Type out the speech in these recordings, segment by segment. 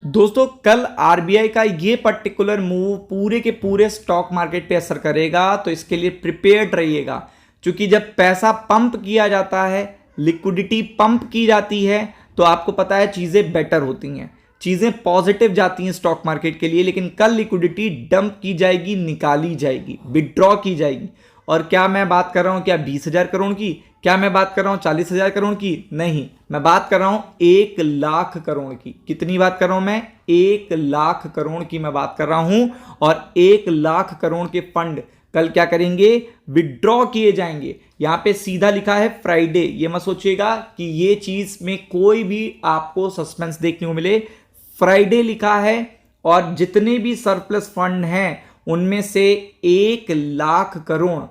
दोस्तों कल आरबीआई का ये पर्टिकुलर मूव पूरे के पूरे स्टॉक मार्केट पे असर करेगा, तो इसके लिए प्रिपेयर्ड रहिएगा। क्योंकि जब पैसा पंप किया जाता है, लिक्विडिटी पंप की जाती है, तो आपको पता है चीज़ें बेटर होती हैं, चीज़ें पॉजिटिव जाती हैं स्टॉक मार्केट के लिए। लेकिन कल लिक्विडिटी डंप की जाएगी, निकाली जाएगी, विड्रॉ की जाएगी। और क्या मैं बात कर रहा हूं क्या 20,000 करोड़ की, क्या मैं बात कर रहा हूं 40,000 करोड़ की? नहीं, मैं बात कर रहा हूं 1,00,000 करोड़ की। कितनी बात कर रहा हूं मैं? 1,00,000 करोड़ की मैं बात कर रहा हूं। और 1,00,000 करोड़ के फंड कल क्या करेंगे? विड्रॉ किए जाएंगे। यहां पे सीधा लिखा है फ्राइडे। ये मत सोचिएगा कि ये चीज में कोई भी आपको सस्पेंस देखने को मिले। फ्राइडे लिखा है और जितने भी सरप्लस फंड हैं उनमें से 1,00,000 करोड़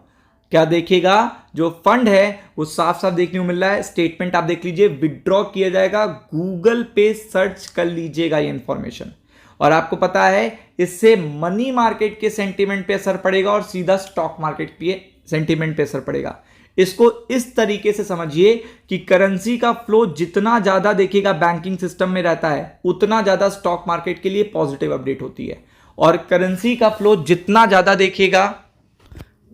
क्या देखेगा? जो फंड है वो साफ साफ देखने को मिल रहा है। स्टेटमेंट आप देख लीजिए, विड्रॉ किया जाएगा। गूगल पे सर्च कर लीजिएगा ये इंफॉर्मेशन। और आपको पता है इससे मनी मार्केट के सेंटीमेंट पे असर पड़ेगा और सीधा स्टॉक मार्केट पे सेंटीमेंट पे असर पड़ेगा। इसको इस तरीके से समझिए कि करेंसी का फ्लो जितना ज्यादा देखिएगा बैंकिंग सिस्टम में रहता है, उतना ज्यादा स्टॉक मार्केट के लिए पॉजिटिव अपडेट होती है। और करेंसी का फ्लो जितना ज्यादा देखिएगा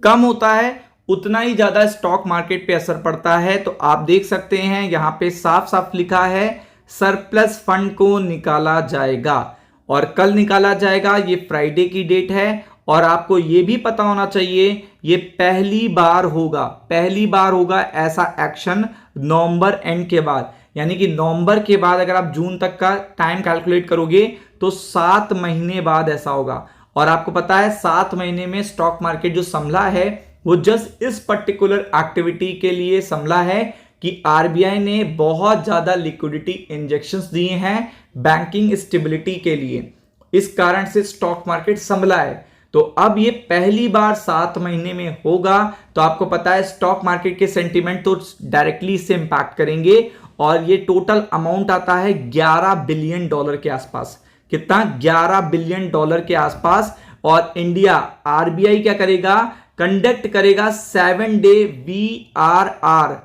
कम होता है, उतना ही ज्यादा स्टॉक मार्केट पे असर पड़ता है। तो आप देख सकते हैं यहां पे साफ साफ लिखा है सरप्लस फंड को निकाला जाएगा और कल निकाला जाएगा। ये फ्राइडे की डेट है और आपको ये भी पता होना चाहिए ये पहली बार होगा ऐसा एक्शन नवंबर एंड के बाद। यानी कि नवंबर के बाद अगर आप जून तक का टाइम कैलकुलेट करोगे तो 7 महीने बाद ऐसा होगा। और आपको पता है 7 महीने में स्टॉक मार्केट जो संभला है वो जस्ट इस पर्टिकुलर एक्टिविटी के लिए संभला है कि आरबीआई ने बहुत ज्यादा लिक्विडिटी इंजेक्शंस दिए हैं बैंकिंग स्टेबिलिटी के लिए। इस कारण से स्टॉक मार्केट संभला है। तो अब ये पहली बार 7 महीने में होगा। तो आपको पता है स्टॉक मार्केट के सेंटीमेंट तो डायरेक्टली इससे इंपैक्ट करेंगे। और ये टोटल अमाउंट आता है $11 बिलियन के आसपास। कितना? $11 बिलियन के आसपास। और इंडिया आरबीआई क्या करेगा? कंडक्ट करेगा 7-डे VRR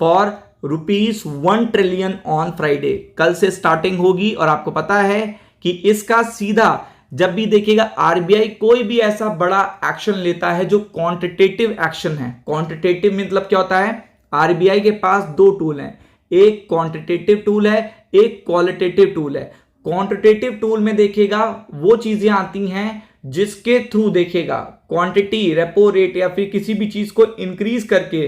for ₹1 trillion on Friday. कल से स्टार्टिंग होगी। और आपको पता है कि इसका सीधा जब भी देखिएगा आरबीआई कोई भी ऐसा बड़ा एक्शन लेता है जो क्वांटिटेटिव एक्शन है। क्वांटिटेटिव मतलब क्या होता है? आरबीआई के पास 2 टूल हैं, एक क्वांटिटेटिव टूल है, एक क्वालिटेटिव टूल है। क्वांटिटेटिव टूल में देखिएगा वो चीजें आती हैं जिसके थ्रू देखिएगा क्वांटिटी, रेपो रेट या फिर किसी भी चीज को इंक्रीज करके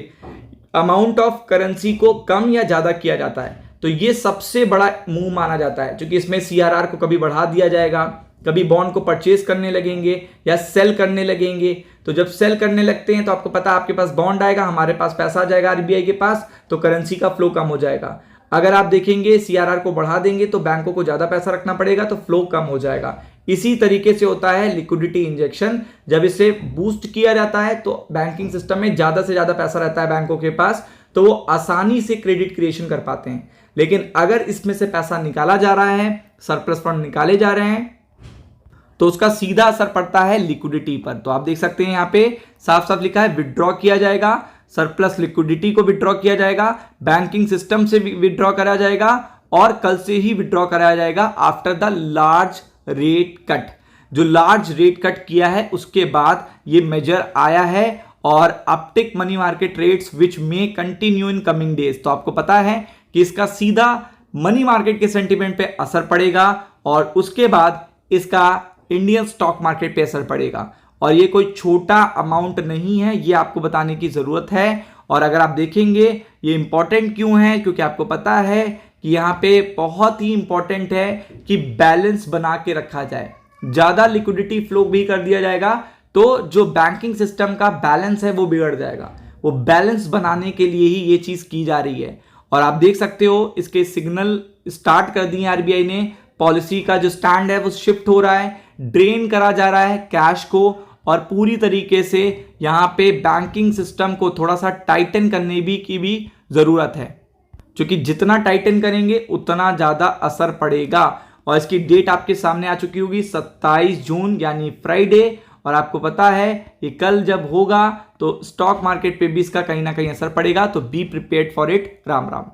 अमाउंट ऑफ करेंसी को कम या ज्यादा किया जाता है। तो ये सबसे बड़ा मूव माना जाता है क्योंकि इसमें सीआरआर को कभी बढ़ा दिया जाएगा, कभी बॉन्ड को परचेज करने लगेंगे या सेल करने लगेंगे। तो जब सेल करने लगते हैं तो आपको पता है आपके पास बॉन्ड आएगा, हमारे पास पैसा आ जाएगा आरबीआई के पास, तो करेंसी का फ्लो कम हो जाएगा। अगर आप देखेंगे सीआरआर को बढ़ा देंगे तो बैंकों को ज्यादा पैसा रखना पड़ेगा, तो फ्लो कम हो जाएगा। इसी तरीके से होता है लिक्विडिटी इंजेक्शन। जब इसे बूस्ट किया जाता है तो बैंकिंग सिस्टम में ज्यादा से ज्यादा पैसा रहता है बैंकों के पास, तो वो आसानी से क्रेडिट क्रिएशन कर पाते हैं। लेकिन अगर इसमें से पैसा निकाला जा रहा है, सरप्लस फंड निकाले जा रहे हैं, तो उसका सीधा असर पड़ता है लिक्विडिटी पर। तो आप देख सकते हैं यहां पे साफ साफ लिखा है विड्रॉ किया जाएगा, सरप्लस लिक्विडिटी को विड्रॉ किया जाएगा, बैंकिंग सिस्टम से विड्रॉ करा जाएगा और कल से ही विड्रॉ कराया जाएगा after the large rate cut. जो लार्ज रेट कट किया है उसके बाद ये मेजर आया है और uptick money market rates which may continue in coming days. तो आपको पता है कि इसका सीधा मनी मार्केट के सेंटीमेंट पे असर पड़ेगा और उसके बाद इसका इंडियन स्टॉक मार्केट पे असर पड़ेगा। और ये कोई छोटा अमाउंट नहीं है, ये आपको बताने की जरूरत है। और अगर आप देखेंगे ये इंपॉर्टेंट क्यों है, क्योंकि आपको पता है कि यहां पे बहुत ही इंपॉर्टेंट है कि बैलेंस बना के रखा जाए। ज्यादा लिक्विडिटी फ्लो भी कर दिया जाएगा तो जो बैंकिंग सिस्टम का बैलेंस है वो बिगड़ जाएगा। वो बैलेंस बनाने के लिए ही ये चीज की जा रही है। और आप देख सकते हो इसके सिग्नल स्टार्ट कर दिए आरबीआई ने। पॉलिसी का जो स्टैंड है वो शिफ्ट हो रहा है, ड्रेन करा जा रहा है कैश को। और पूरी तरीके से यहां पे बैंकिंग सिस्टम को थोड़ा सा टाइटन करने की भी जरूरत है, क्योंकि जितना टाइटन करेंगे उतना ज्यादा असर पड़ेगा। और इसकी डेट आपके सामने आ चुकी होगी 27 जून यानी फ्राइडे। और आपको पता है ये कल जब होगा तो स्टॉक मार्केट पे भी इसका कहीं ना कहीं असर पड़ेगा। तो be prepared for it. Ram Ram.